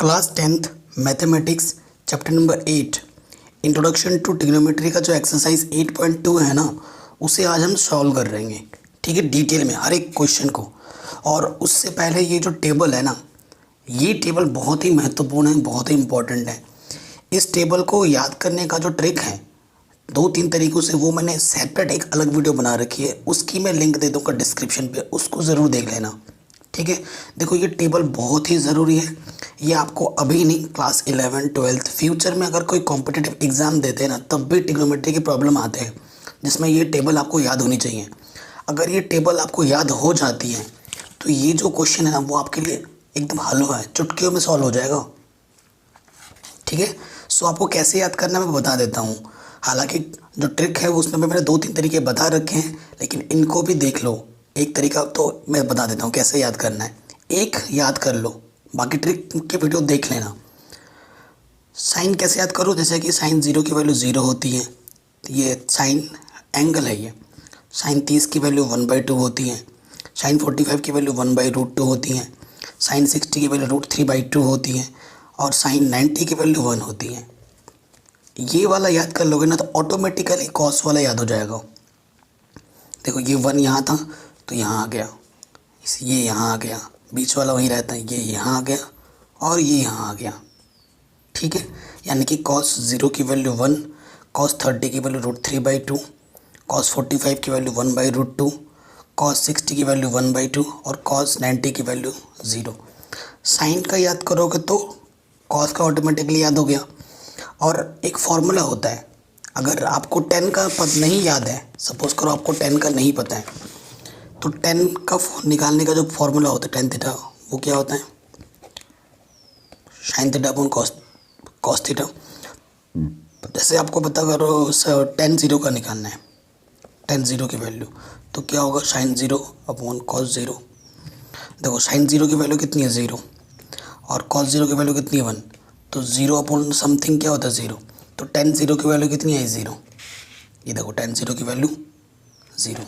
Class 10th mathematics chapter number 8 introduction to trigonometry का जो exercise 8.2 है ना, उसे आज हम सॉल्व कर रहेंगे। ठीक है, डिटेल में हर एक क्वेश्चन को। और उससे पहले ये जो टेबल है ना, ये टेबल बहुत ही महत्वपूर्ण है, बहुत ही इम्पोर्टेंट है। इस टेबल को याद करने का जो ट्रिक है 2-3 तरीक़ों से, वो मैंने सेपरेट एक अलग वीडियो बना रखी है, उसकी मैं लिंक दे दूँगा डिस्क्रिप्शन पे, उसको ज़रूर देख लेना। ठीक है, देखो ये टेबल बहुत ही ज़रूरी है। ये आपको अभी नहीं, क्लास 11, 12 फ्यूचर में अगर कोई कॉम्पिटिटिव एग्ज़ाम देते हैं ना, तब भी ट्रिग्नोमेट्री की प्रॉब्लम आते हैं जिसमें ये टेबल आपको याद होनी चाहिए। अगर ये टेबल आपको याद हो जाती है तो ये जो क्वेश्चन है ना, वो आपके लिए एकदम हलवा है, चुटकियों में सॉल्व हो जाएगा। ठीक है, सो आपको कैसे याद करना मैं बता देता हूँ। हालांकि जो ट्रिक है वो उसमें मैंने 2-3 तरीके बता रखे हैं, लेकिन इनको भी देख लो। एक तरीका तो मैं बता देता हूँ कैसे याद करना है, एक याद कर लो, बाकी ट्रिक के वीडियो देख लेना। साइन कैसे याद करो, जैसे कि साइन 0 की वैल्यू 0 होती है, ये साइन एंगल है। ये साइन 30 की वैल्यू 1/2 होती है, साइन 45 की वैल्यू 1/√2 होती है, साइन 60 की वैल्यू √3/2 होती है, और साइन 90 की वैल्यू 1 होती है। ये वाला याद कर लोगे ना तो ऑटोमेटिकली कॉस वाला याद हो जाएगा। देखो ये 1 यहाँ था तो यहाँ आ गया, ये यहाँ आ गया, बीच वाला वहीं रहता है, ये यहाँ आ गया और ये यहाँ आ गया। ठीक है, यानी कि cos 0 की वैल्यू 1, cos 30 की वैल्यू √3/2, cos 45 की वैल्यू 1/√2, cos 60 की वैल्यू 1/2 और cos 90 की वैल्यू 0। साइन का याद करोगे तो cos का ऑटोमेटिकली याद हो गया। और एक फॉर्मूला होता है, अगर आपको 10 का पद नहीं याद है, सपोज़ करो आपको 10 का नहीं पता है, तो 10 का निकालने का जो फॉर्मूला होता है tan थीटा, वो क्या होता है, sin theta upon cos theta. जैसे आपको पता करो tan 0 का निकालना है, tan 0 की वैल्यू, तो क्या होगा sin 0 अपॉन cos 0। देखो sin 0 की वैल्यू कितनी है 0, और cos 0 की वैल्यू कितनी है 1, तो 0 अपॉन समथिंग क्या होता है 0, तो tan 0 की वैल्यू कितनी है 0। ये देखो tan 0 की वैल्यू 0।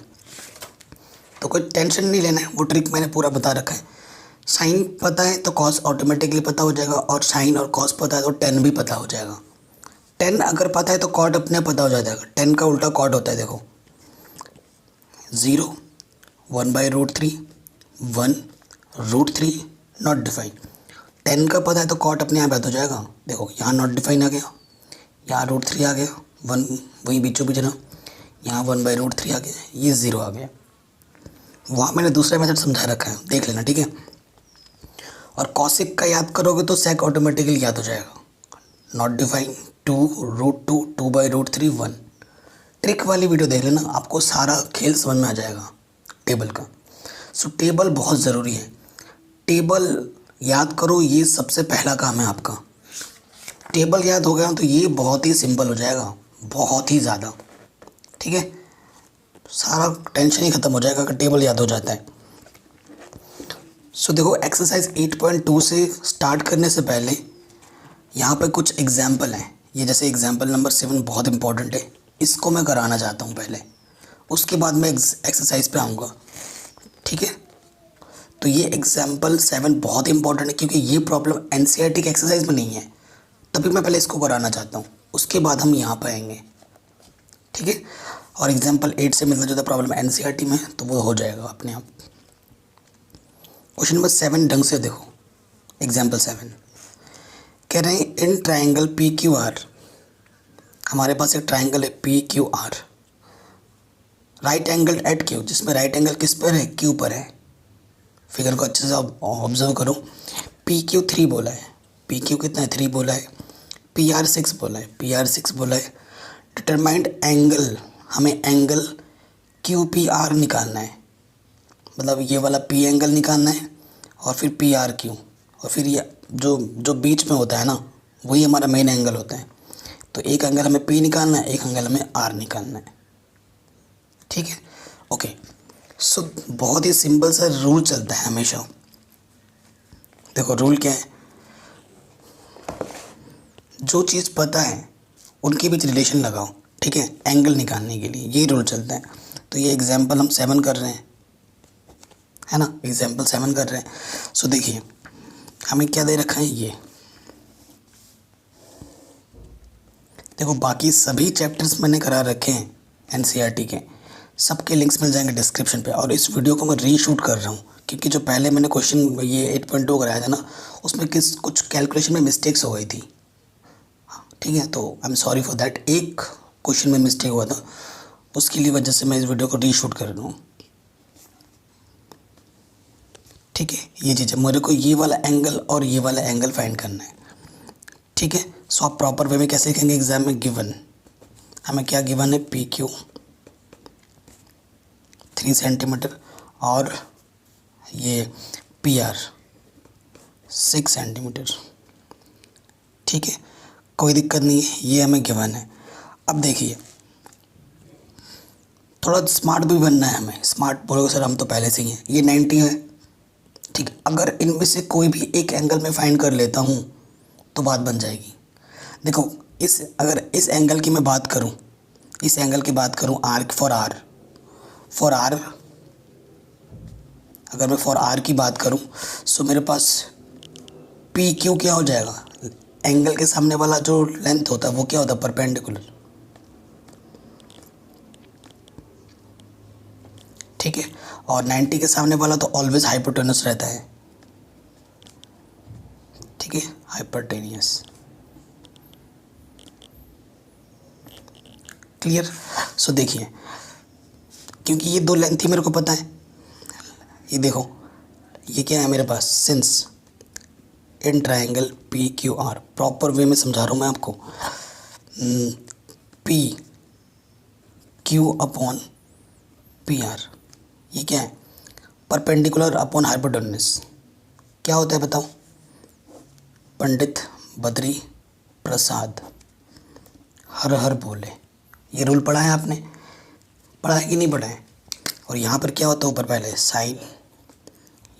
तो कोई टेंशन नहीं लेना है, वो ट्रिक मैंने पूरा बता रखा है। साइन पता है तो कॉस ऑटोमेटिकली पता हो जाएगा, और साइन और कॉस पता है तो टेन भी पता हो जाएगा। टेन अगर पता है तो कॉट अपने पता हो जाएगा। टेन का उल्टा कॉट होता है, देखो 0, 1/√3, 1√3 नॉट डिफाइन। टेन का पता है तो कॉट अपने आप याद हो जाएगा। देखो यहाँ नॉट डिफाइन आ गया, यहाँ √3 आ गया, 1 वही बीचों बीच ना, यहाँ 1/√3 आ गया, ये 0 आ गया। वहाँ मैंने दूसरा मेथड समझा रखा है, देख लेना। ठीक है, और कॉसिक का याद करोगे तो सेक ऑटोमेटिकली याद हो जाएगा। Not define 2√2, 2/√3, 1। ट्रिक वाली वीडियो देख लेना, आपको सारा खेल समझ में आ जाएगा टेबल का। सो टेबल बहुत ज़रूरी है, टेबल याद करो, ये सबसे पहला काम है आपका। टेबल याद हो गया तो ये बहुत ही सिंपल हो जाएगा, बहुत ही ज़्यादा। ठीक है, सारा टेंशन ही ख़त्म हो जाएगा अगर टेबल याद हो जाता है। सो देखो एक्सरसाइज 8.2 से स्टार्ट करने से पहले यहाँ पे कुछ एग्जाम्पल हैं। ये जैसे एग्जाम्पल नंबर 7 बहुत इंपॉर्टेंट है, इसको मैं कराना चाहता हूँ पहले, उसके बाद मैं एक्सरसाइज पे आऊँगा। ठीक है, तो ये एग्जाम्पल 7 बहुत इंपॉर्टेंट है क्योंकि ये प्रॉब्लम एनसीईआरटी के एक्सरसाइज में नहीं है, तभी मैं पहले इसको कराना चाहता हूँ, उसके बाद हम यहाँ पर आएंगे। ठीक है, और एग्जाम्पल 8 से मिलता जुलता प्रॉब्लम एनसीईआरटी में तो वो हो जाएगा अपने आप। क्वेश्चन नंबर 7 ढंग से देखो, एग्जाम्पल 7 कह रहे हैं in triangle P Q R, हमारे पास एक ट्राइंगल है P Q R, right angle at Q, जिसमें राइट एंगल किस पर है, क्यू पर है। फिगर को अच्छे से ऑब्जर्व करो। पी क्यू 3 बोला है, पी क्यू कितना है 3 बोला है, पी आर 6 बोला है, पी आर 6 बोला है। डिटरमाइंड एंगल, हमें एंगल क्यू पी आर निकालना है, मतलब ये वाला पी एंगल निकालना है, और फिर पी आर क्यू, और फिर ये जो बीच में होता है ना, वही हमारा मेन एंगल होता है। तो एक एंगल हमें पी निकालना है, एक एंगल हमें आर निकालना है। ठीक है, ओके। सो बहुत ही सिंपल सा रूल चलता है हमेशा। देखो रूल क्या है, जो चीज़ पता है उनके बीच रिलेशन लगाओ। ठीक है, एंगल निकालने के लिए ये रूल चलता है। तो ये एग्जाम्पल हम 7 कर रहे हैं, है ना, एग्जाम्पल 7 कर रहे हैं। सो देखिए हमें क्या दे रखा है, ये देखो बाकी सभी चैप्टर्स मैंने करा रखे हैं एनसीईआरटी के, सबके लिंक्स मिल जाएंगे डिस्क्रिप्शन पे। और इस वीडियो को मैं रीशूट कर रहा हूँ क्योंकि जो पहले मैंने क्वेश्चन ये 8.2 कराया था ना, उसमें कुछ कैलकुलेशन में मिस्टेक्स हो गई थी। ठीक है, तो I am sorry for that. एक क्वेश्चन में मिस्टेक हुआ था, उसके लिए वजह से मैं इस वीडियो को रीशूट कर रहा हूँ। ठीक है, ये चीज़ है, मेरे को ये वाला एंगल और ये वाला एंगल फाइंड करना है। ठीक है, सो आप प्रॉपर वे में कैसे लिखेंगे एग्जाम में? गिवन हमें क्या गिवन है? पी क्यू 3 सेंटीमीटर और ये पी आर 6 सेंटीमीटर। ठीक है, कोई दिक्कत नहीं है, ये हमें गिवन है। अब देखिए, थोड़ा स्मार्ट भी बनना है हमें। स्मार्ट बोलोगे सर हम तो पहले से ही हैं। ये 90 है, ठीक है। अगर इनमें से कोई भी एक एंगल में फाइंड कर लेता हूँ तो बात बन जाएगी। देखो अगर इस एंगल की मैं बात करूँ, इस एंगल की बात करूँ आर फॉर आर, अगर मैं फॉर आर की बात करूँ सो मेरे पास पी क्यू क्या हो जाएगा? एंगल के सामने वाला जो लेंथ होता है वो क्या होता है? परपेंडिकुलर। ठीक है, और 90 के सामने वाला तो ऑलवेज हाइपोटेनस रहता है। ठीक है, हाइपोटेनियस। क्लियर? सो देखिए, क्योंकि ये दो लेंथ ही मेरे को पता है। ये देखो, ये क्या है मेरे पास? Since in triangle P Q R, proper way में समझा रहा हूँ मैं आपको। P Q upon P R, ये क्या है? Perpendicular upon hypotenuse. क्या होता है बताओ? पंडित बद्री प्रसाद हर हर बोले। ये रूल पढ़ा है आपने? पढ़ा है कि नहीं पढ़ा है? और यहाँ पर क्या होता है? ऊपर पहले साइन,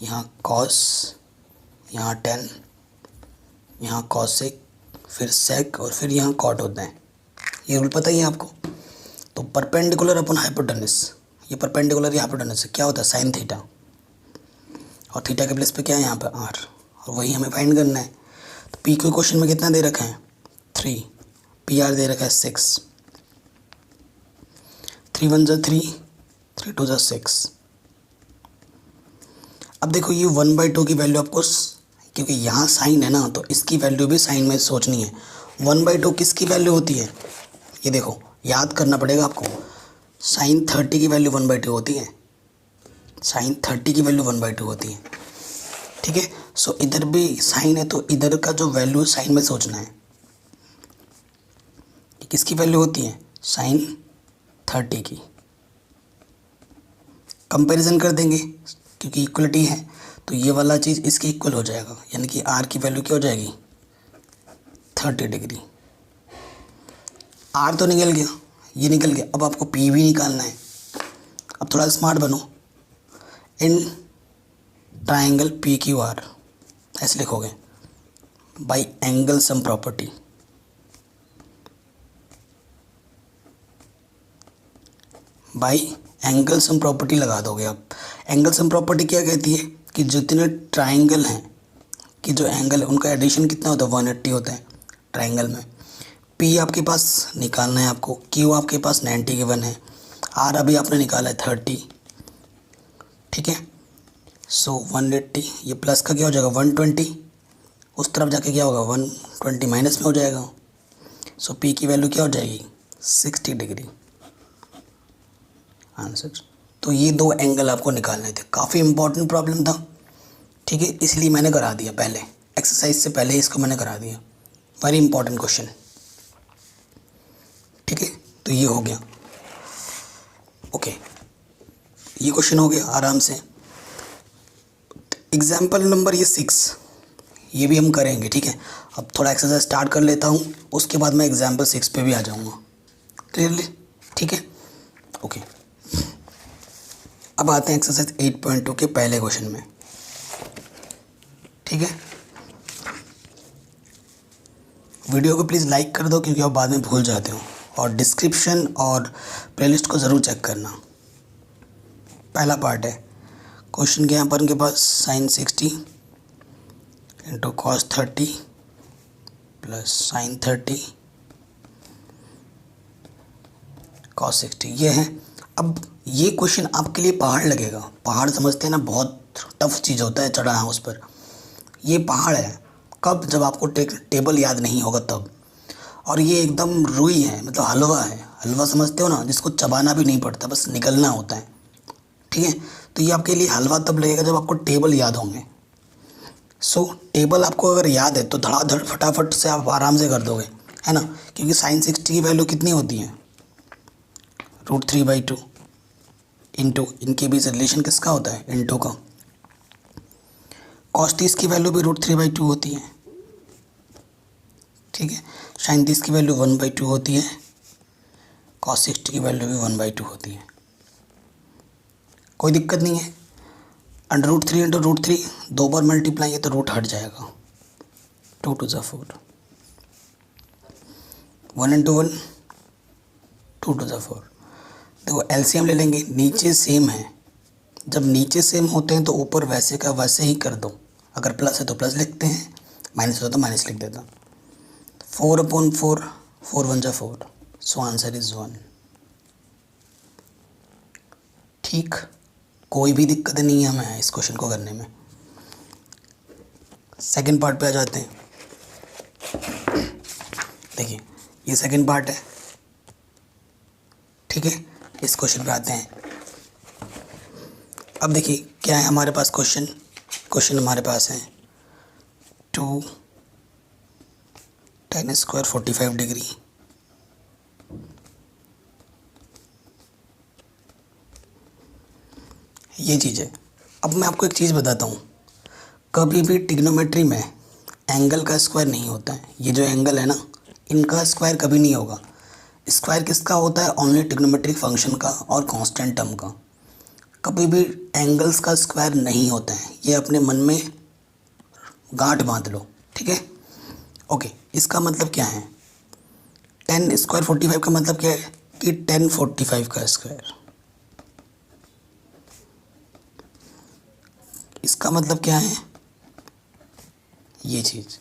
यहाँ कॉस, यहाँ टेन, यहाँ कॉसेक, फिर सेक और फिर यहाँ कॉट होते हैं। ये रूल पता ही है आपको? तो परपेंडिकुलर अपॉन हाइपोटेनस, ये परपेंडिकुलर या हाइपोटेनस है, क्या होता है? Sine theta. और थीटा के प्लेस पे क्या है यहाँ पे? आर। और वही हमें फाइंड करना है। तो पी क्यू क्वेश्चन में कितना दे रखा है? 3, पी आर दे रखा है 6। 3 1 जा 3, 3 2 जा 6। अब देखो ये 1/2 की वैल्यू आपको, क्योंकि यहाँ साइन है ना तो इसकी वैल्यू भी साइन में सोचनी है। 1/2 किसकी वैल्यू होती है? ये देखो, याद करना पड़ेगा आपको। साइन 30 की वैल्यू 1/2 होती है। साइन 30 की वैल्यू 1/2 होती है। ठीक है, सो इधर भी साइन है तो इधर का जो वैल्यू साइन में सोचना है। किसकी वैल्यू होती है? साइन 30 की। कंपैरिजन कर देंगे क्योंकि इक्वलिटी है, तो ये वाला चीज़ इसके इक्वल हो जाएगा, यानी कि आर की वैल्यू क्या हो जाएगी? 30 डिग्री। आर तो निकल गया, ये निकल गया। अब आपको पी भी निकालना है। अब थोड़ा स्मार्ट बनो। इन ट्राइंगल पी क्यू आर ऐसे लिखोगे, bye angle sum property. Bye angle sum property लगा दोगे आप। एंगल सम प्रॉपर्टी क्या कहती है? कि जितने ट्राइंगल हैं, कि जो एंगल है उनका एडिशन कितना होता है? 180 होता है ट्राइंगल में। पी आपके पास निकालना है आपको, क्यू आपके पास 90 गिवन है, आर अभी आपने निकाला है 30। ठीक है, सो 180, ये प्लस का क्या हो जाएगा? 120। उस तरफ जाके क्या होगा? 120 माइनस में हो जाएगा। सो पी की वैल्यू क्या हो जाएगी? 60 डिग्री। आंसर। तो ये दो एंगल आपको निकालने थे। काफ़ी इंपॉर्टेंट प्रॉब्लम था। ठीक है, इसलिए मैंने करा दिया पहले, एक्सरसाइज से पहले इसको मैंने करा दिया। Very important question. ठीक है, तो ये हो गया। ओके, ये क्वेश्चन हो गया आराम से। एग्जाम्पल नंबर ये 6, ये भी हम करेंगे। ठीक है, अब थोड़ा एक्सरसाइज स्टार्ट कर लेता हूँ, उसके बाद मैं एग्जाम्पल 6 पे भी आ जाऊँगा क्लियरली। ठीक है, ओके। अब आते हैं एक्सरसाइज 8.2 के पहले क्वेश्चन में। ठीक है, वीडियो को प्लीज़ लाइक कर दो क्योंकि आप बाद में भूल जाते हो, और डिस्क्रिप्शन और प्लेलिस्ट को ज़रूर चेक करना। पहला पार्ट है क्वेश्चन के यहाँ पर उनके पास sine 60 into cos 30 plus sine 30 cos 60 ये है। अब ये क्वेश्चन आपके लिए पहाड़ लगेगा, पहाड़ समझते हैं ना, बहुत टफ चीज़ होता है चढ़ाना उस पर। ये पहाड़ है कब, जब आपको टेबल याद नहीं होगा तब। और ये एकदम रुई है, मतलब हलवा है, हलवा समझते हो ना, जिसको चबाना भी नहीं पड़ता, बस निकलना होता है। ठीक है, तो ये आपके लिए हलवा तब लगेगा जब आपको टेबल याद होंगे। सो टेबल आपको अगर याद है तो धड़ाधड़ फटाफट से आप आराम से कर दोगे, है ना, क्योंकि sin 60 की वैल्यू कितनी होती है, √3/2 इंटू, इनके बीच रिलेशन किसका होता है, इंटू का। cos 30 की वैल्यू भी √3/2 होती है। ठीक है, sin 30 की वैल्यू 1/2 होती है, cos 60 की वैल्यू भी 1/2 होती है। कोई दिक्कत नहीं है। √3 इंटू √3 दो बार मल्टीप्लाई है तो रूट हट जाएगा, 2 2 ज़ा 4, 1 इंटू 1 2 2 ज़ा 4। देखो एलसीएम ले लेंगे, नीचे सेम है, जब नीचे सेम होते हैं तो ऊपर वैसे का वैसे ही कर दो। अगर प्लस है तो प्लस लिखते हैं, माइनस हो तो माइनस लिख देता। 4/4, 4 1 ज़ा 4, सो आंसर इज 1। ठीक, कोई भी दिक्कत नहीं है हमें इस क्वेश्चन को करने में। सेकंड पार्ट पे आ जाते हैं। देखिए ये सेकंड पार्ट है। ठीक है, इस क्वेश्चन पे आते हैं। अब देखिए क्या है हमारे पास क्वेश्चन हमारे पास है 2 tan स्क्वायर 45 डिग्री ये चीज़ है। अब मैं आपको एक चीज़ बताता हूँ, कभी भी ट्रिग्नोमेट्री में एंगल का स्क्वायर नहीं होता है। ये जो एंगल है ना, इनका स्क्वायर कभी नहीं होगा। स्क्वायर किसका होता है, ओनली ट्रिग्नोमेट्रिक फंक्शन का और कांस्टेंट टर्म का। कभी भी एंगल्स का स्क्वायर नहीं होता है, ये अपने मन में गांठ बांध लो। ठीक है, ओके। इसका मतलब क्या है, tan स्क्वायर 45 का मतलब क्या है कि tan 45 का स्क्वायर। इसका मतलब क्या है, ये चीज़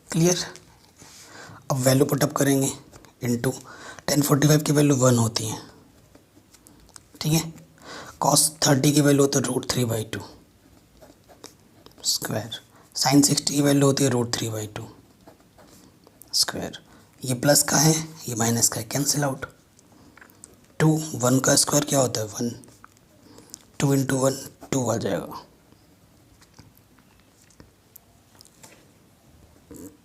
क्लियर। अब वैल्यू पुटअप करेंगे, इनटू tan 45 की वैल्यू 1 होती है। ठीक है, cos 30 की वैल्यू होती है √3/2 स्क्वायर, sin 60 की वैल्यू होती है √3/2 स्क्वायर। ये प्लस का है, ये माइनस का है, कैंसिल आउट। 2 1 का स्क्वायर क्या होता है 1, 2 इंटू 1 2 आ जाएगा।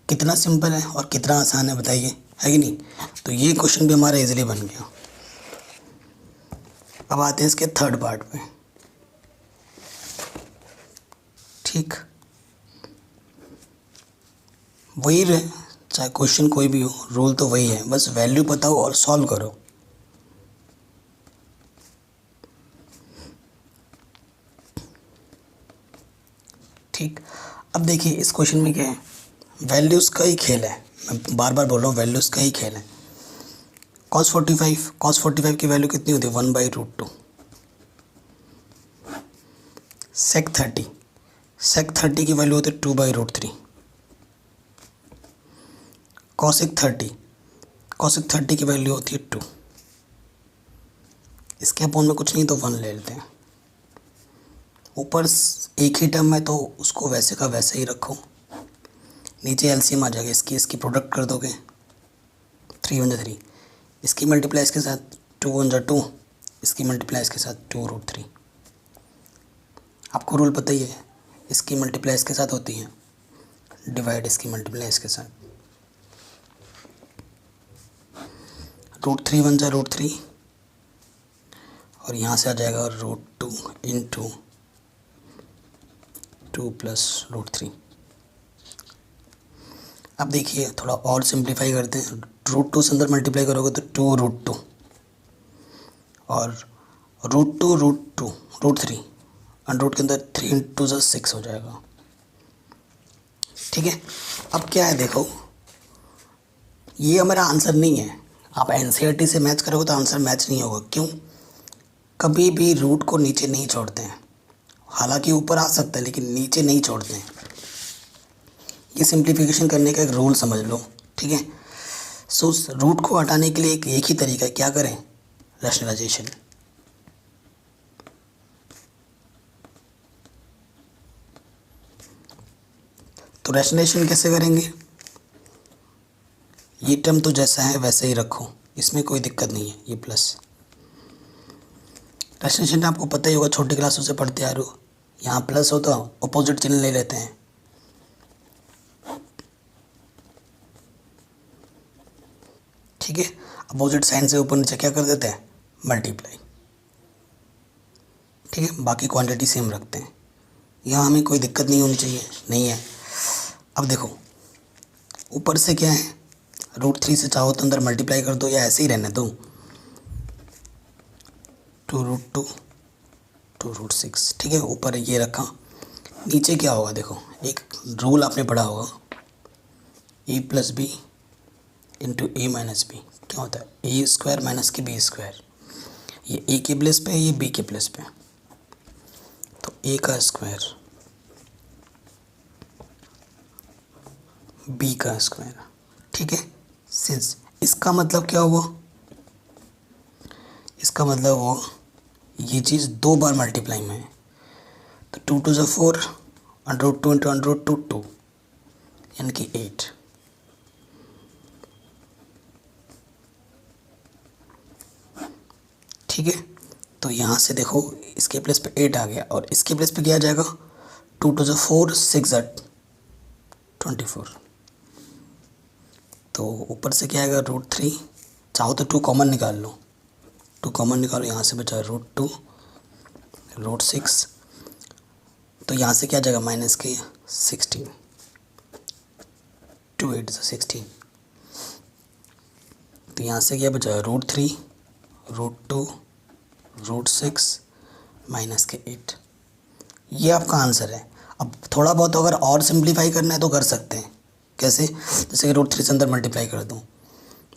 कितना सिंपल है और कितना आसान है बताइए, है कि नहीं। तो ये क्वेश्चन भी हमारा इजीली बन गया। अब आते हैं इसके थर्ड पार्ट पे। ठीक, वही रहे, चाहे क्वेश्चन कोई भी हो, रूल तो वही है, बस वैल्यू बताओ और सॉल्व करो। ठीक, अब देखिए इस क्वेश्चन में क्या है, वैल्यूज़ का ही खेल है। मैं बार बार बोल रहा हूँ, वैल्यूज़ का ही खेल है। cos 45 की वैल्यू कितनी होती है 1/√2। sec 30 की वैल्यू होती है 2/√3। cosec 30 की वैल्यू होती है 2। इसके अपोन में कुछ नहीं तो 1 ले लेते हैं। ऊपर एक ही टर्म है तो उसको वैसे का वैसे ही रखो, नीचे एलसीएम आ जाएगा, इसकी प्रोडक्ट कर दोगे, 3 1 3, इसकी मल्टीप्लाई इसके साथ 2 1 2, इसकी मल्टीप्लाई इसके साथ 2√3। आपको रूल पता ही है, इसकी मल्टीप्लाई इसके साथ होती है, डिवाइड इसकी मल्टीप्लाई इसके साथ, √3 1 √3 और यहाँ से आ जाएगा √2 इंटू 2 + √3। अब देखिए थोड़ा और सिंप्लीफाई करते हैं, √2 से अंदर मल्टीप्लाई करोगे तो 2√2 और √3 अंडर के अंदर 3 × 6 हो जाएगा। ठीक है, अब क्या है देखो, ये हमारा आंसर नहीं है। आप एनसीईआरटी से मैच करोगे तो आंसर मैच नहीं होगा। क्यों, कभी भी रूट को नीचे नहीं छोड़ते हैं, हालांकि ऊपर आ सकता है लेकिन नीचे नहीं छोड़ते हैं। ये सिंप्लीफिकेशन करने का एक रूल समझ लो, ठीक है। सो रूट को हटाने के लिए एक ही तरीका है, क्या करें, रैशनलाइजेशन। तो रैशनलाइजेशन कैसे करेंगे, ये टर्म तो जैसा है वैसे ही रखो, इसमें कोई दिक्कत नहीं है, ये प्लस। रैशनलाइजेशन आपको पता ही होगा, छोटी क्लासों से पढ़ते आ रहे हो, यहाँ प्लस हो तो अपोजिट चिन्ह ले लेते हैं। ठीक है, अपोजिट साइन से ऊपर नीचे क्या कर देते हैं, मल्टीप्लाई। ठीक है, बाकी क्वांटिटी सेम रखते हैं, यहाँ हमें कोई दिक्कत नहीं होनी चाहिए, नहीं है। अब देखो ऊपर से क्या है, √3 से चाहो तो अंदर मल्टीप्लाई कर दो या ऐसे ही रहने दो, 2√2 2√6। ठीक है, ऊपर ये रखा, नीचे क्या होगा, देखो एक रूल आपने पढ़ा होगा, a + b × a - b क्या होता है, a² - b²। ये a के प्लेस पे है, ये b के प्लेस पे, तो a का स्क्वायर b का स्क्वायर। ठीक है, सिंस इसका मतलब क्या हुआ, इसका मतलब वो ये चीज़ 2 बार मल्टीप्लाई में है, तो 2 × 2 = 4, √2 × √2 2, यानी कि 8। ठीक है, तो यहाँ से देखो इसके प्लेस पे 8 आ गया और इसके प्लेस पे क्या आ जाएगा, 2 × 4 6 24। तो ऊपर से क्या आएगा, √3, चाहो तो 2 कॉमन निकाल लो, 2 कॉमन निकालो, यहाँ से बचा √2 √6, तो यहाँ से क्या आ जाएगा, -16, 2 8 16। तो यहाँ से क्या बचा, √3 √2 √6 -8। ये आपका आंसर है। अब थोड़ा बहुत अगर और सिंप्लीफाई करना है तो कर सकते हैं, कैसे, जैसे कि √3 से अंदर मल्टीप्लाई कर दूँ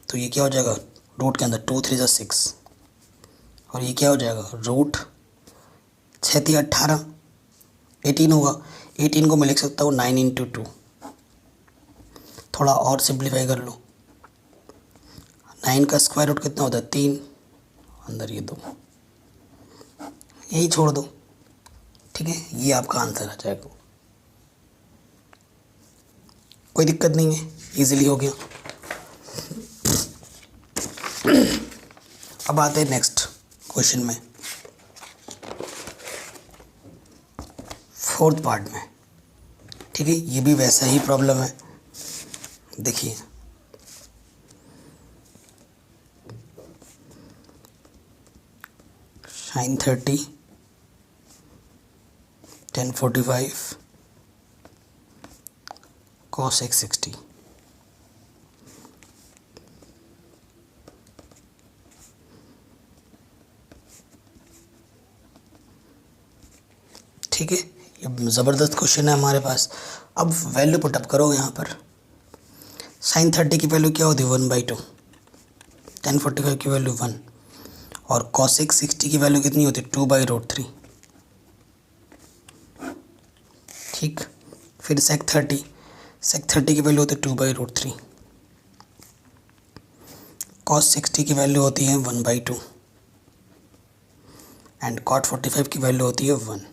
तो ये क्या हो जाएगा, रूट के अंदर 2 3 = 6, और ये क्या हो जाएगा, √6 × 18 18 होगा। 18 को मैं लिख सकता हूँ 9 × 2। थोड़ा और सिंप्लीफाई कर लो, 9 का स्क्वायर रूट कितना होता है, 3, अंदर ये 2, यही छोड़ दो। ठीक है, ये आपका आंसर आ जाएगा, कोई दिक्कत नहीं है, इजीली हो गया। अब आते हैं नेक्स्ट क्वेश्चन में, 4th पार्ट में। ठीक है, ये भी वैसा ही प्रॉब्लम है, देखिए sin 30 tan 45 cos x 60। ठीक है, ये ज़बरदस्त क्वेश्चन है हमारे पास। अब वैल्यू पुटअप करो यहाँ पर, sin 30 की वैल्यू क्या होती है, 1/2, tan 45 की वैल्यू 1, और cos x 60 की वैल्यू कितनी होती है, 2/√3। ठीक, फिर sec 30 की वैल्यू होती है 2/√3, cos 60 की वैल्यू होती है 1/2, एंड cot 45 की वैल्यू होती है 1।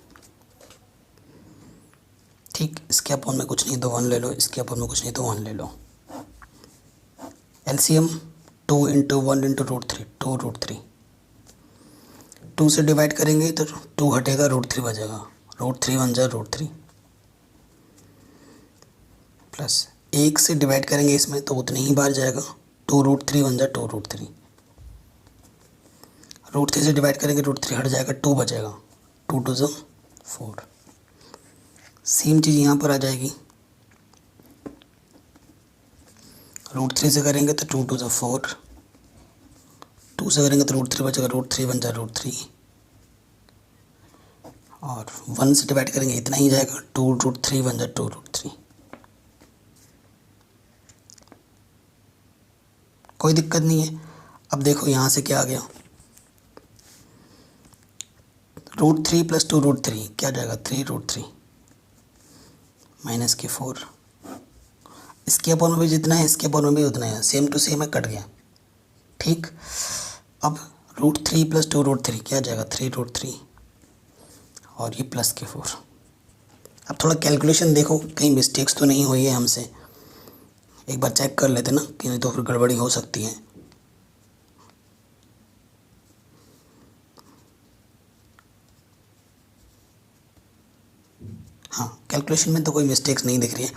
ठीक, इसके अपन में कुछ नहीं तो 1 ले लो, इसके अपन में कुछ नहीं तो 1 ले लो। एलसीएम 2 × 1 × √3 2√3, 2 से डिवाइड करेंगे तो 2 हटेगा, √3 बचेगा, √3 1 = √3, प्लस 1 से डिवाइड करेंगे इसमें तो उतने ही बार जाएगा, 2√3 1 = 2√3, √3 से डिवाइड करेंगे, √3 हट जाएगा, 2 बचेगा, 2 2 = 4। सेम चीज़ यहाँ पर आ जाएगी, √3 से करेंगे तो 2 2 = 4, 2 से करेंगे तो √3 बचेगा, √3 1 = √3, और 1 से डिवाइड करेंगे इतना ही जाएगा, 2√3 1 = 2√3। कोई दिक्कत नहीं है। अब देखो यहाँ से क्या आ गया, √3 + 2√3 क्या जाएगा, 3√3 -4, इसके अपॉन में भी जितना है इसके अपॉन में भी उतना है, सेम टू सेम है, कट गया। ठीक, अब √3 + 2√3 क्या आ जाएगा 3√3 और ये प्लस के 4। अब थोड़ा कैलकुलेशन देखो कहीं मिस्टेक्स तो नहीं हुई है हमसे, एक बार चेक कर लेते ना कि नहीं तो फिर गड़बड़ी हो सकती है। हाँ, कैलकुलेशन में तो कोई मिस्टेक्स नहीं दिख रही है।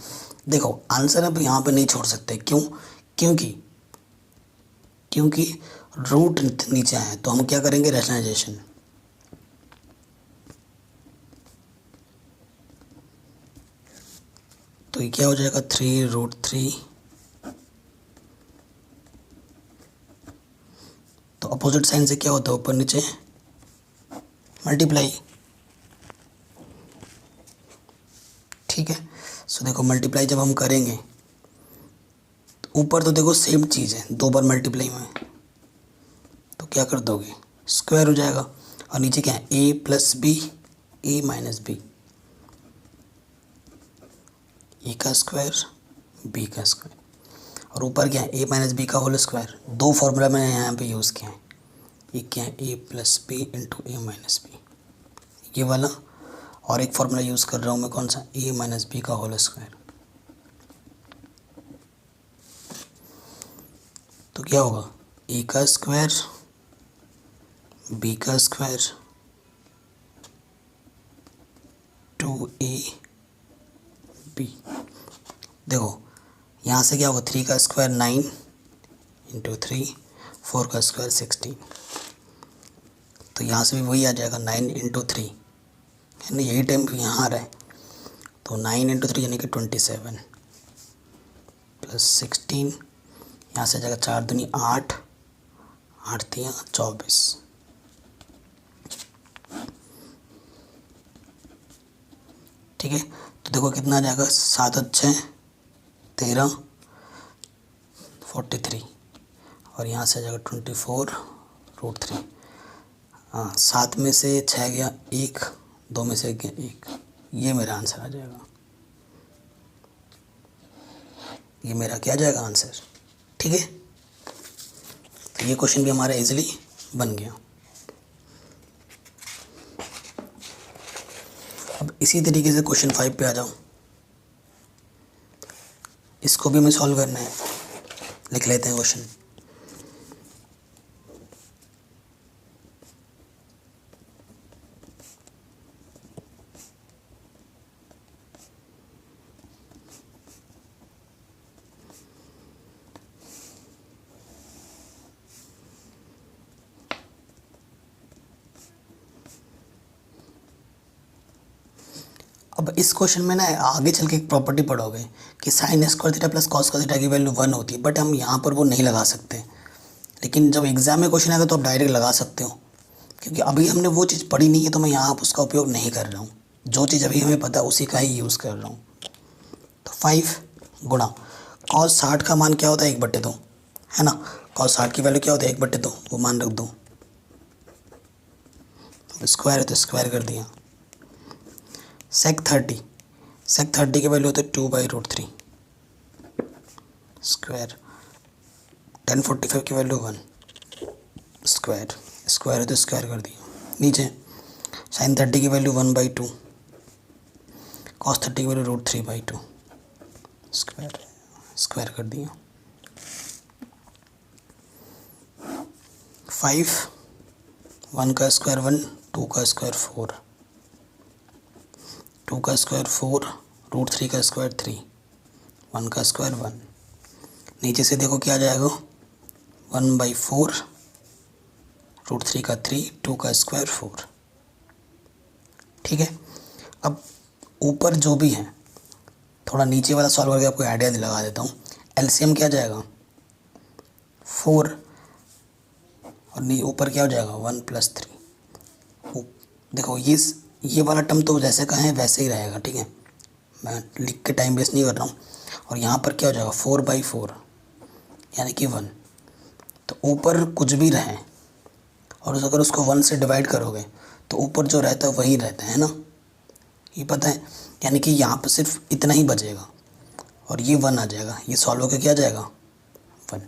देखो आंसर अब यहाँ पे नहीं छोड़ सकते, क्यों? क्योंकि रूट नीचे है, तो हम क्या करेंगे रैशनलाइजेशन। तो ये क्या हो जाएगा 3√3, तो अपोजिट साइन से क्या होता है ऊपर नीचे मल्टीप्लाई। ठीक है, सो देखो मल्टीप्लाई जब हम करेंगे तो ऊपर तो देखो सेम चीज़ है, 2 बार मल्टीप्लाई में, तो क्या कर दोगे स्क्वायर हो जाएगा। और नीचे क्या है a + b a - b, a का स्क्वायर b का स्क्वायर, और ऊपर क्या है a - b का होल स्क्वायर। 2 फॉर्मूला मैंने यहाँ पे यूज़ किया है, ये क्या है a + b × a - b ये वाला, और एक फॉर्मूला यूज़ कर रहा हूँ मैं, कौन सा a - b का होल स्क्वायर। तो क्या होगा a का स्क्वायर b का स्क्वायर 2ab। देखो यहाँ से क्या होगा 3 का स्क्वायर 9 × 3, 4 का स्क्वायर 16, तो यहाँ से भी वही आ जाएगा 9 × 3, यानी यही टाइम यहाँ आ रहा है, तो 9 × 3 यानी कि 27 + 16, यहाँ से जाएगा 4 दूनी 8, 8 तियाँ 24। ठीक है, तो देखो कितना आ जाएगा 7 × 6 13 43, और यहाँ से आ जाएगा 24√3। हाँ, 7 में से 6 गया 1, 2 में से गया 1, ये मेरा आंसर आ जाएगा। ये मेरा क्या जाएगा आंसर। ठीक है, तो ये क्वेश्चन भी हमारा इजीली बन गया। अब इसी तरीके से क्वेश्चन 5 पे आ जाओ, इसको भी हमें सॉल्व करना है। लिख लेते हैं क्वेश्चन। अब इस क्वेश्चन में ना आगे चल के एक प्रॉपर्टी पढ़ोगे कि sin² थीटा + cos² थीटा की वैल्यू 1 होती है, बट हम यहाँ पर वो नहीं लगा सकते, लेकिन जब एग्ज़ाम में क्वेश्चन आएगा तो आप डायरेक्ट लगा सकते हो, क्योंकि अभी हमने वो चीज़ पढ़ी नहीं है, तो मैं यहाँ आप उसका उपयोग नहीं कर रहा हूँ। जो चीज़ अभी हमें पता है उसी का ही यूज़ कर रहा हूँ। तो 5 गुणा cos 60 का मान क्या होता है 1/2, है ना। cos 60 की वैल्यू क्या होती है 1/2, वो मान रख दो। स्क्वायर है तो स्क्वायर कर दिया। sec 30 की वैल्यू होती है 2/√3 स्क्वायर। tan 45 की वैल्यू 1 स्क्वायर, स्क्वायर है तो स्क्वायर कर दिया। नीचे sin 30 की वैल्यू 1/2, cos 30 की वैल्यू √3/2 स्क्वायर, स्क्वायर कर दिया। 5 1 का स्क्वायर 1, 2 का स्क्वायर 4, 2 का स्क्वायर 4, √3 का स्क्वायर 3, 1 का स्क्वायर 1। नीचे से देखो क्या आ जाएगा 1/4, √3 का 3, 2 का स्क्वायर 4। ठीक है, अब ऊपर जो भी है थोड़ा नीचे वाला सॉल्व करके आपको आइडिया दिला देता हूँ। एलसीएम क्या जाएगा 4, और ऊपर क्या हो जाएगा 1 + 3। देखो ये वाला टर्म तो जैसे का है वैसे ही रहेगा। ठीक है, मैं लिख के टाइम वेस्ट नहीं कर रहा हूँ। और यहाँ पर क्या हो जाएगा 4/4 यानी कि 1। तो ऊपर कुछ भी रहे और अगर उसको 1 से डिवाइड करोगे तो ऊपर जो रहता है वही रहता है ना, ये पता है। यानी कि यहाँ पर सिर्फ इतना ही बचेगा, और ये 1 आ जाएगा, ये सॉल्व होकर क्या आ जाएगा 1।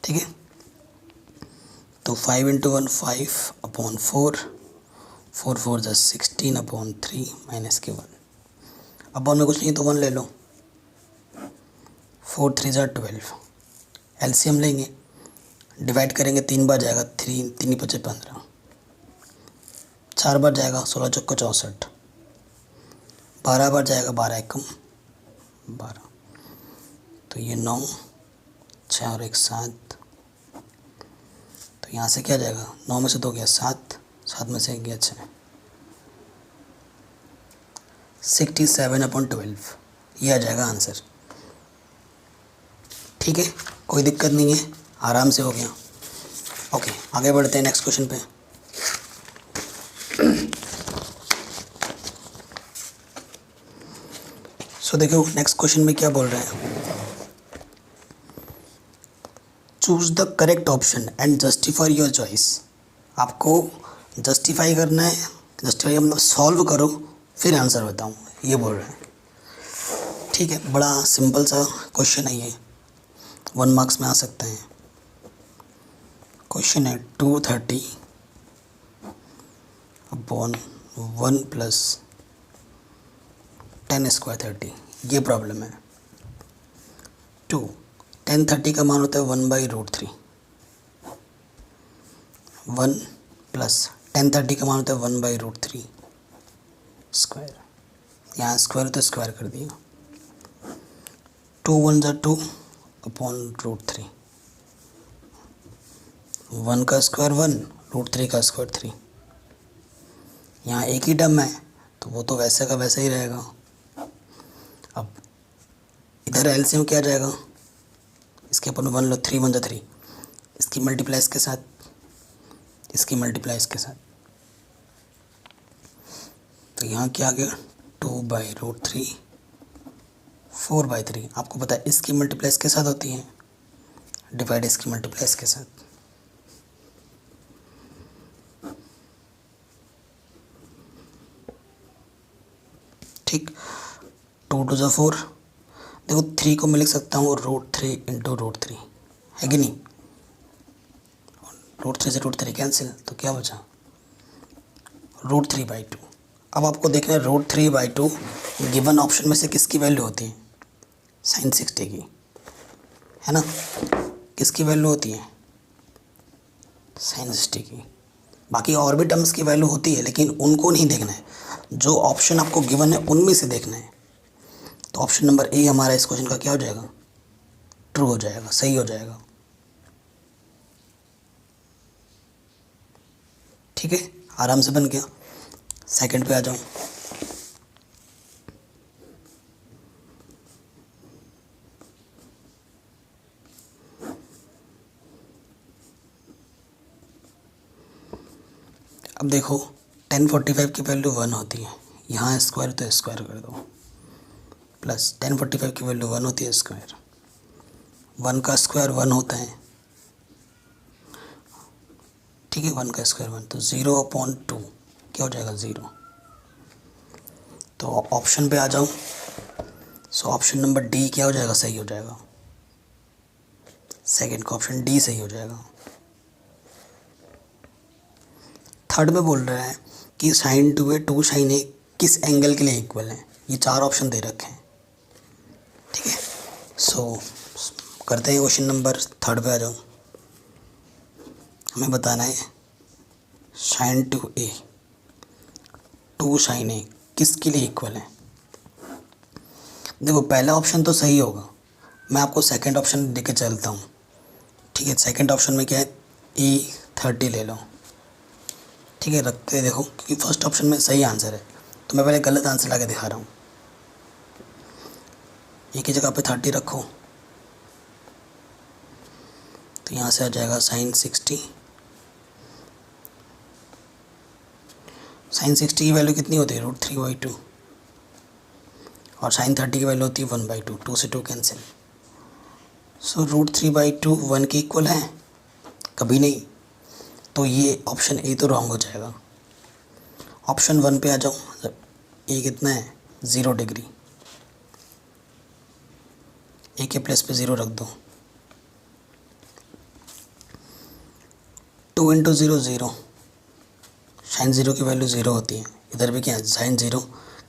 ठीक है, तो 5 इंटू 1 5/4, 4 4 = 16/3 माइनस के 1। अब में कुछ नहीं तो 1 ले लो, 4 3 = 12। एलसीएम लेंगे, डिवाइड करेंगे 3 बार जाएगा 3 3 5 15, 4 बार जाएगा 16 चौको 64, 12 बार जाएगा 12 एकम 12, तो ये 9 6 और 1 7, तो यहाँ से क्या जाएगा 9 में से 2 गया 7, 7 में से 1 गया 6, 67/12 ये आ जाएगा आंसर। ठीक है, कोई दिक्कत नहीं है, आराम से हो गया। ओके, आगे बढ़ते हैं नेक्स्ट क्वेश्चन पे। सो देखो नेक्स्ट क्वेश्चन में क्या बोल रहे हैं, choose the correct option and justify your choice. आपको जस्टिफाई करना है, जस्टिफाई मतलब सॉल्व करो फिर आंसर बताऊँ, ये बोल रहे हैं। ठीक है, बड़ा सिंपल सा क्वेश्चन है ये, 1 मार्क्स में आ सकते हैं। क्वेश्चन है 230/1 + 10 स्क्वायर 30, ये प्रॉब्लम है। 10 30 का मान होता है 1/√3, 1 + 10 30 का मान होता है 1/√3 स्क्वायर, यहाँ स्क्वायर तो स्क्वायर कर दिया, 2 1 = 2/√3, 1 का स्क्वायर 1, √3 का स्क्वायर 3, यहाँ एक ही टर्म है तो वो तो वैसे का वैसे ही रहेगा। अब इधर एलसीएम क्या जाएगा, इसके अपन 1 लो, 3 1 = 3, इसकी मल्टीप्लाई इसके साथ, इसकी मल्टीप्लाई इसके साथ, तो यहाँ क्या आ गया 2/√3 4/3। आपको पता है इसकी मल्टीप्लाई इसके साथ होती है, डिवाइड इसकी मल्टीप्लाई इसके साथ, ठीक। 2 2 = 4, देखो 3 को मैं लिख सकता हूँ √3 × √3, है कि नहीं, √3 से √3 कैंसिल, तो क्या बचा √3/2। अब आपको देखना है √3/2 गिवन ऑप्शन में से किसकी वैल्यू होती है, sin 60 की, है ना, किसकी वैल्यू होती है sin 60 की। बाकी और भी टर्म्स की वैल्यू होती है लेकिन उनको नहीं देखना है, जो ऑप्शन आपको गिवन है उनमें से देखना है। तो ऑप्शन नंबर ए हमारा इस क्वेश्चन का क्या हो जाएगा, ट्रू हो जाएगा, सही हो जाएगा। ठीक है, आराम से बन गया। सेकंड पे आ जाऊँ, अब देखो 1045 की वैल्यू 1 होती है, यहाँ स्क्वायर तो स्क्वायर कर दो, प्लस 1045 की वैल्यू 1 होती है स्क्वायर, 1 का स्क्वायर 1 होता है, ठीक है, 1 का स्क्वायर 1, तो 0/2 क्या हो जाएगा 0। तो ऑप्शन पे आ जाऊँ, सो ऑप्शन नंबर डी क्या हो जाएगा, सही हो जाएगा। सेकंड का ऑप्शन डी सही हो जाएगा। थर्ड में बोल रहा है कि sin 2a 2 sin a किस एंगल के लिए इक्वल है, ये 4 ऑप्शन दे रखे हैं। ठीक है, सो करते हैं क्वेश्चन नंबर थर्ड पे आ जाऊँ। हमें बताना है sin 2a 2 sin a किसके लिए इक्वल है। देखो पहला ऑप्शन तो सही होगा, मैं आपको सेकंड ऑप्शन देके चलता हूँ। ठीक है, सेकंड ऑप्शन में क्या है, E30 ले लो। ठीक है, रखते देखो क्योंकि फर्स्ट ऑप्शन में सही आंसर है, तो मैं पहले गलत आंसर ला के दिखा रहा हूँ। एक ही जगह पे 30 रखो, तो यहाँ से आ जाएगा sin 60। sin 60 की वैल्यू कितनी होती है, √3/2, और sin 30 की वैल्यू होती है 1/2, 2 से 2 कैंसिल। सो √3/2 1 के इक्वल है, कभी नहीं, तो ये ऑप्शन ए तो रॉन्ग हो जाएगा। ऑप्शन 1 पे आ जाओ, ए कितना है 0 डिग्री, ए के प्लेस पे 0 रख दो। 2 इंटू 0 0, साइन 0 की वैल्यू 0 होती है। इधर भी क्या है, साइन 0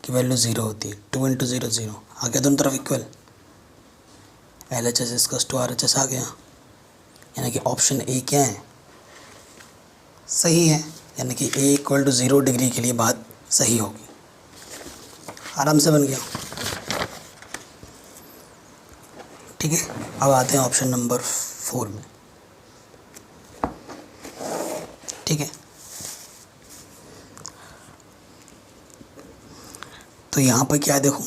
की वैल्यू 0 होती है। 2 इंटू 0 0, आ गया दोनों तरफ इक्वल। एल एच एस इसकस टू आर एच एस आ गया, यानी कि ऑप्शन ए क्या है, सही है। यानी कि ए इक्वल टू 0 डिग्री के लिए बात सही होगी। आराम से बन गया। ठीक है, अब आते हैं ऑप्शन नंबर 4 में। ठीक है, तो यहाँ पर क्या है देखो,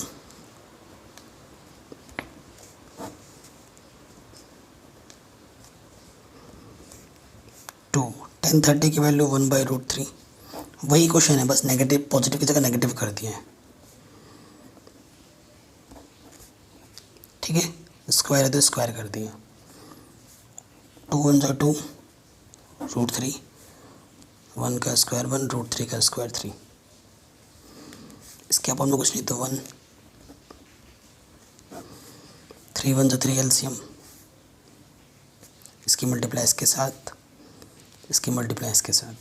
टू 1030 की वैल्यू 1/√3, वही क्वेश्चन है, बस नेगेटिव पॉजिटिव की जगह नेगेटिव कर दिया है। ठीक है, स्क्वायर है तो स्क्वायर कर दिया। 2 1 जा 2, √3, 1 का स्क्वायर 1, √3 का स्क्वायर 3। इसके अपन में कुछ नहीं तो 1, 3 1 जा 3 एलसीएम, इसकी मल्टीप्लाई इसके साथ, इसकी मल्टीप्लाई इसके साथ।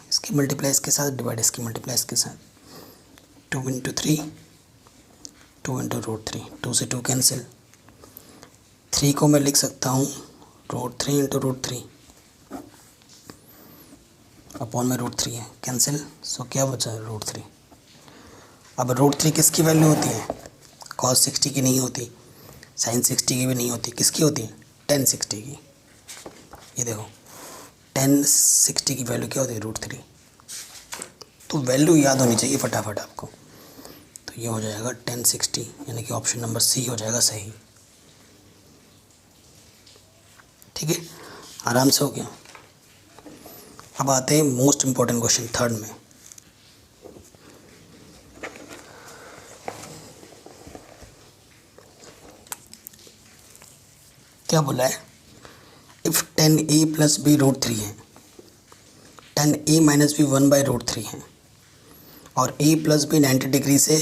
इसकी मल्टीप्लाई इसके साथ डिवाइड इसकी मल्टीप्लाई इसके साथ। 2 इंटू 3, 2 इंटू √3, 2 से 2 कैंसिल। 3 को मैं लिख सकता हूँ √3 इंटू √3 अपॉन में √3 है, कैंसिल। सो क्या बचा है, √3। अब √3 किसकी वैल्यू होती है, cos 60 की नहीं होती, sin 60 की भी नहीं होती, किसकी होती है, tan 60 की। ये देखो tan 60 की वैल्यू क्या होती है, √3। तो वैल्यू याद होनी चाहिए फटाफट आपको। तो ये हो जाएगा tan 60, यानी कि ऑप्शन नंबर सी हो जाएगा सही। ठीक है, आराम से हो गया। अब आते हैं मोस्ट इम्पॉर्टेंट क्वेश्चन 3rd में। क्या बोला है, if tan a plus B √3 है, tan a माइनस बी 1/√3 है, और a प्लस बी 90 डिग्री से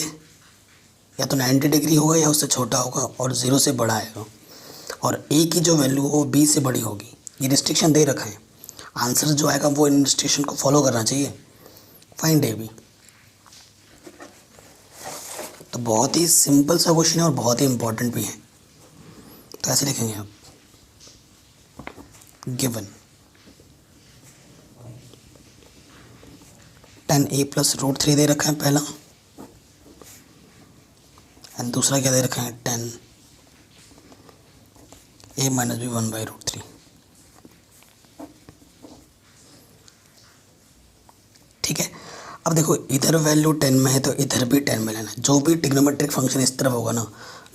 या तो 90 डिग्री होगा या उससे छोटा होगा और 0 से बड़ा आएगा, और a की जो वैल्यू हो वो b से बड़ी होगी। ये रिस्ट्रिक्शन दे रखा है, आंसर जो आएगा वो इन रिस्ट्रिक्शन को फॉलो करना चाहिए। Find A B. तो बहुत ही सिंपल सा क्वेश्चन है और बहुत ही इंपॉर्टेंट भी है। तो ऐसे लिखेंगे आप, गिवन tan a प्लस √3 दे रखा है पहला, एंड दूसरा क्या दे रखा है, tan a माइनस बी 1/√3। ठीक है, अब देखो इधर वैल्यू 10 में है तो इधर भी 10 में लेना है। जो भी ट्रिग्नोमेट्रिक फंक्शन इस तरफ होगा ना,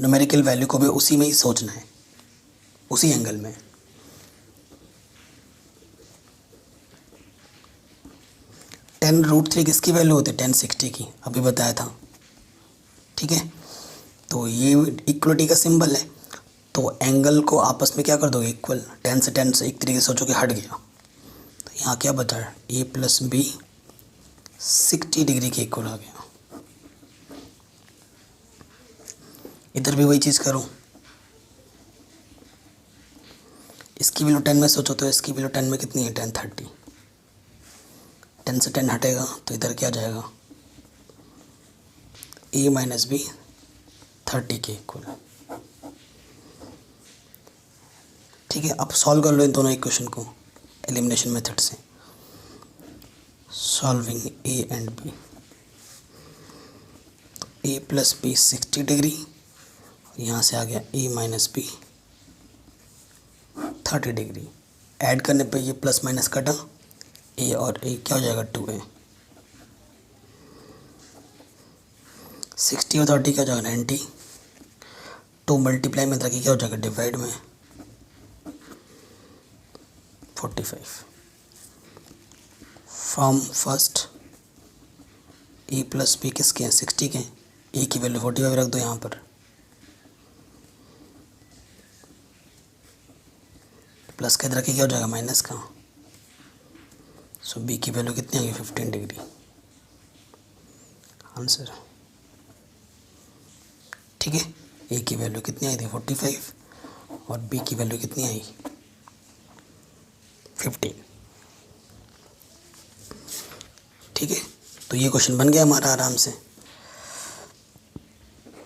न्यूमेरिकल वैल्यू को भी उसी में ही सोचना है, उसी एंगल में। tan√3 किसकी वैल्यू होती है, tan 60 की, अभी बताया था। ठीक है, तो ये इक्वलिटी का सिंबल है, तो एंगल को आपस में क्या कर दोगे, इक्वल। tan से एक तरीके से सोचो कि हट गया, तो यहाँ क्या बचा है, a प्लस बी 60 डिग्री के इक्वल आ गया। इधर भी वही चीज़ करो, इसकी वैल्यू 10 में सोचो तो इसकी वैल्यू 10 में कितनी है, tan 30। 10 से 10 हटेगा तो इधर क्या जाएगा, a माइनस बी 30 के इक्वल। ठीक है, अब सॉल्व कर लो इन दोनों इक्वेशन को एलिमिनेशन मेथड से। Solving a and b, a plus B 60 degree, यहाँ से आ गया a minus B 30 degree. Add करने पे ये प्लस माइनस कटा, a और a क्या हो जाएगा, 2a। 60 और 30 क्या हो जाएगा, 90। 2 मल्टीप्लाई में रखिए क्या हो जाएगा, डिवाइड में 45। From first a plus B किसके हैं, 60 के, a की वैल्यू 45 रख दो यहाँ पर, प्लस के इधर रखिए क्या हो जाएगा, माइनस का। सो b की वैल्यू कितनी आ गई, 15 डिग्री। आंसर। ठीक है, ए की वैल्यू कितनी आई थी 45 और बी की वैल्यू कितनी आई 15। ठीक है, तो ये क्वेश्चन बन गया हमारा आराम से।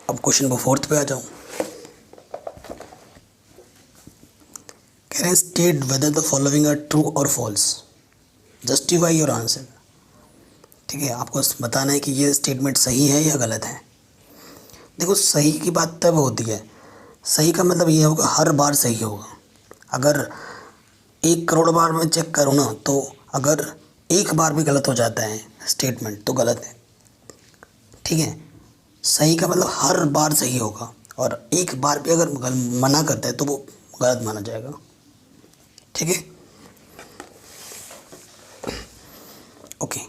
अब क्वेश्चन नंबर 4 पे आ जाऊँ। कह रहे हैं state whether the following are true और फॉल्स, जस्टिफाई योर आंसर। ठीक है, आपको बताना है कि ये स्टेटमेंट सही है या गलत है। देखो, सही की बात तब होती है, सही का मतलब ये होगा हर बार सही होगा। अगर 1 करोड़ बार मैं चेक करूँ ना, तो अगर एक बार भी गलत हो जाता है स्टेटमेंट तो गलत है। ठीक है, सही का मतलब हर बार सही होगा, और एक बार भी अगर मना करता है तो वो गलत माना जाएगा। ठीक है, ओके।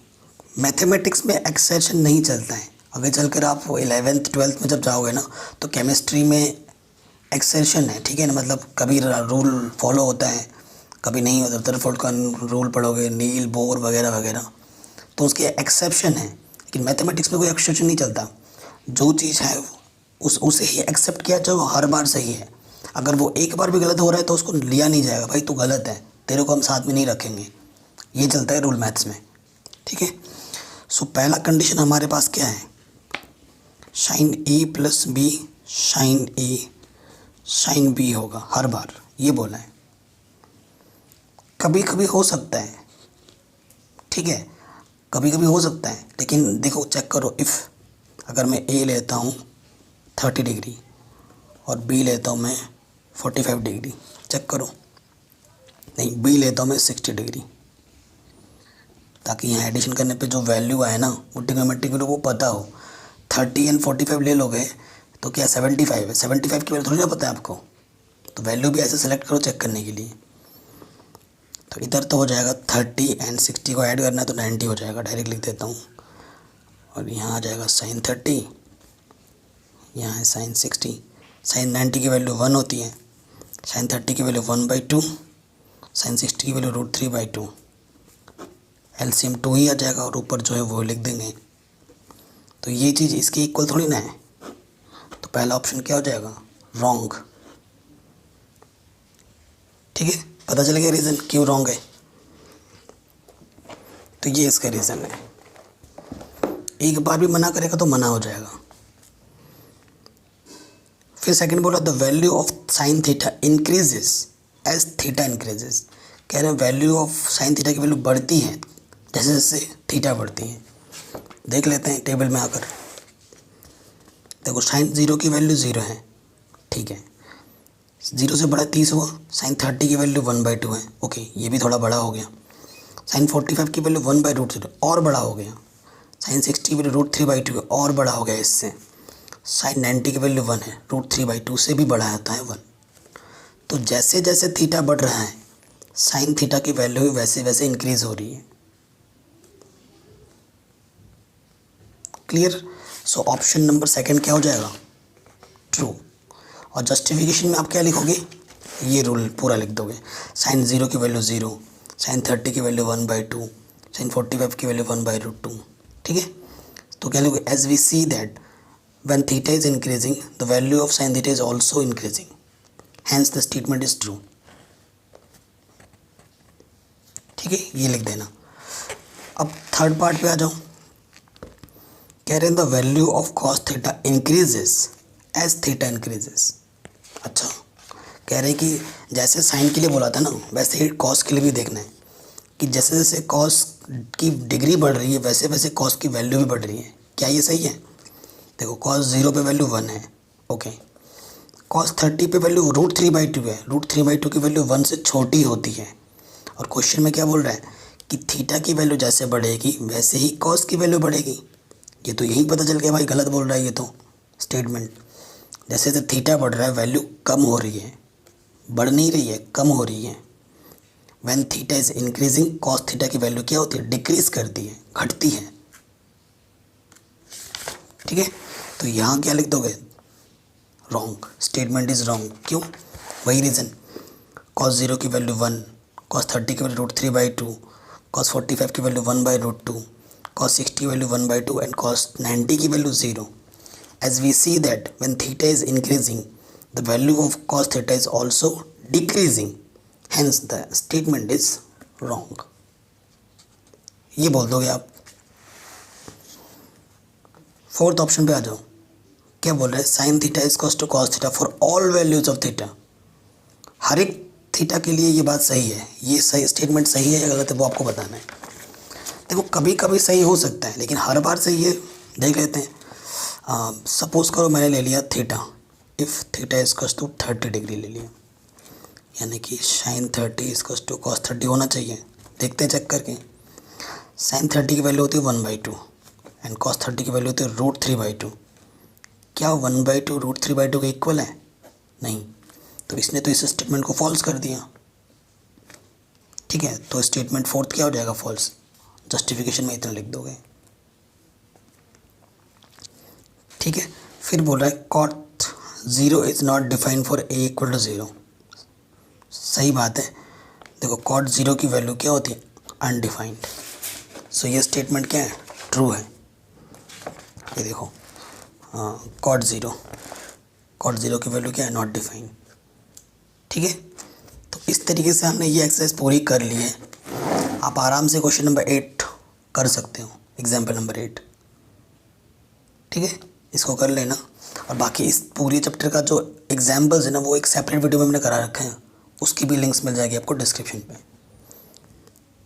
मैथमेटिक्स में एक्सेप्शन नहीं चलता है। आगे चलकर आप 11th 12th में जब जाओगे ना, तो केमिस्ट्री में एक्सेप्शन है। ठीक है ना, मतलब कभी रूल फॉलो होता है, कभी नहीं होता। रदरफोर्ड का रूल पढ़ोगे, नील बोर वगैरह वगैरह, तो उसके एक्सेप्शन है। लेकिन मैथमेटिक्स में कोई एक्सेप्शन नहीं चलता। जो चीज़ है उसे ही एक्सेप्ट किया जो हर बार सही है। अगर वो एक बार भी गलत हो रहा है तो उसको लिया नहीं जाएगा, भाई तू गलत है, तेरे को हम साथ में नहीं रखेंगे। ये चलता है रूल मैथ्स में। ठीक है, सो पहला कंडीशन हमारे पास क्या है, साइन ए प्लस बी साइन ए साइन बी होगा हर बार, ये बोला है। कभी कभी हो सकता है, ठीक है, कभी कभी हो सकता है, लेकिन देखो चेक करो। इफ़ अगर मैं ए लेता हूँ 30 डिग्री और बी लेता हूँ मैं 45 डिग्री, चेक करो। नहीं, बी लेता हूँ मैं 60 डिग्री, ताकि यहाँ एडिशन करने पे जो वैल्यू आए ना वो ट्रिग्नोमेट्रिक वैल्यू को पता हो। 30 एंड 45 ले लोगे तो क्या 75 है, 75 की वैल्यू थोड़ी ना पता है आपको, तो वैल्यू भी ऐसे सेलेक्ट करो चेक करने के लिए। तो इधर तो हो जाएगा 30 एंड 60 को ऐड करना है तो 90 हो जाएगा, डायरेक्ट लिख देता हूँ। और यहाँ आ जाएगा साइन 30, यहाँ है साइन 60। साइन 90 की वैल्यू 1 होती है, साइन 30 की वैल्यू 1/2, साइन 60 की वैल्यू √3/2। एलसीएम 2 ही आ जाएगा और ऊपर जो है वो लिख देंगे। तो ये चीज़ इसके इक्वल थोड़ी ना है, तो पहला ऑप्शन क्या हो जाएगा, रॉन्ग। ठीक है, पता चल गया रीज़न क्यों रॉन्ग है। तो ये इसका रीज़न है, एक बार भी मना करेगा तो मना हो जाएगा। फिर सेकंड बोला the value of sine theta increases as theta increases. कह रहे हैं वैल्यू ऑफ साइन थीटा की वैल्यू बढ़ती है जैसे जैसे थीटा बढ़ती है। देख लेते हैं टेबल में आकर। देखो साइन 0 की वैल्यू 0 है, ठीक है, 0 से बड़ा 30 हुआ। साइन 30 की वैल्यू 1/2 है, ओके, ये भी थोड़ा बड़ा हो गया। साइन 45 की वैल्यू 1/√0 और बड़ा हो गया। साइन 60 की वैल्यू √3/2 है और बड़ा हो गया इससे। साइन 90 की वैल्यू 1 है, √3/2 से भी बड़ा आता है 1। तो जैसे जैसे थीटा बढ़ रहा है साइन थीटा की वैल्यू भी वैसे वैसे इंक्रीज हो रही है। Clear. So option number second क्या हो जाएगा, ट्रू। और जस्टिफिकेशन में आप क्या लिखोगे, ये रूल पूरा लिख दोगे। साइन 0 की वैल्यू 0, साइन 30 की वैल्यू 1/2, साइन 45 की वैल्यू 1/√2। ठीक है, तो क्या लिखोगे, as we see that when theta is increasing the value of sin theta is also increasing, hence the statement is true। ठीक है, ये लिख देना। अब थर्ड पार्ट पे आ जाओ। कह रहे हैं the value of cos theta increases as theta increases. अच्छा, कह रहे हैं कि जैसे साइन के लिए बोला था ना, वैसे ही cos के लिए भी देखना है कि जैसे जैसे cos की डिग्री बढ़ रही है वैसे वैसे cos की वैल्यू भी बढ़ रही है। क्या ये सही है? देखो cos 0 पे वैल्यू 1 है, ओके। cos 30 पे वैल्यू √3/2 है, √3/2 की वैल्यू 1 से छोटी होती है। और क्वेश्चन में क्या बोल रहा है कि थीटा की वैल्यू जैसे बढ़ेगी वैसे ही cos की वैल्यू बढ़ेगी। ये तो यही पता चल गया भाई, गलत बोल रहा है ये तो स्टेटमेंट। जैसे जैसे थीटा बढ़ रहा है वैल्यू कम हो रही है, बढ़ नहीं रही है, कम हो रही है। When theta is increasing cos theta की वैल्यू क्या होती है, डिक्रीज करती है, घटती है। ठीक है, तो यहाँ क्या लिख दोगे, रॉन्ग, स्टेटमेंट इज रॉन्ग। क्यों? वही रीज़न, cos 0 की वैल्यू 1, cos 30 की वैल्यू √3/2, cos 45 की वैल्यू 1/√2, cos 60 की वैल्यू 1/2 and cos 90 की value 0. As we see that when theta is increasing, the value of cos theta is also decreasing. Hence the statement is wrong. ये बोल दोगे आप. Fourth option पे आ जाओ. क्या बोल रहे हैं? Sine theta is equals to cos theta for all values of theta. हर एक थीटा के लिए ये बात सही है. ये सही स्टेटमेंट सही है या गलत है वो आपको बताना है. देखो कभी कभी सही हो सकता है लेकिन हर बार सही है. देख लेते हैं. सपोज करो मैंने ले लिया theta. If theta is equals to 30 degree ले लिया, यानी कि sine 30 is equals to cos 30 होना चाहिए. देखते हैं चेक करके. साइन 30 की वैल्यू होती है 1/2 एंड कॉस 30 की वैल्यू होती है √3/2. क्या 1/2 √3/2 के इक्वल है? नहीं. तो इसने तो इस स्टेटमेंट को फॉल्स कर दिया. ठीक है, तो स्टेटमेंट फोर्थ क्या हो जाएगा? फॉल्स. जस्टिफिकेशन में इतना लिख दोगे. ठीक है. फिर बोल रहा है cot 0 is not defined for a equal to 0. सही बात है. देखो कॉट 0 की वैल्यू क्या होती है? अनडिफाइंड. सो ये स्टेटमेंट क्या है? ट्रू है. ये देखो कॉट 0 की वैल्यू क्या है? Not defined. ठीक है. तो इस तरीके से हमने ये एक्सरसाइज पूरी कर ली है. आप आराम से क्वेश्चन नंबर 8 कर सकते हो. Example number 8. ठीक है, इसको कर लेना. और बाकी इस पूरी चैप्टर का जो एग्जाम्पल्स है ना वो एक सेपरेट वीडियो में हमने करा रखे हैं. उसकी भी लिंक्स मिल जाएगी आपको डिस्क्रिप्शन पे.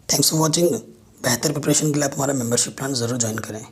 Thanks for watching. बेहतर प्रिपरेशन के लिए आप हमारा मेंबरशिप प्लान ज़रूर ज्वाइन करें.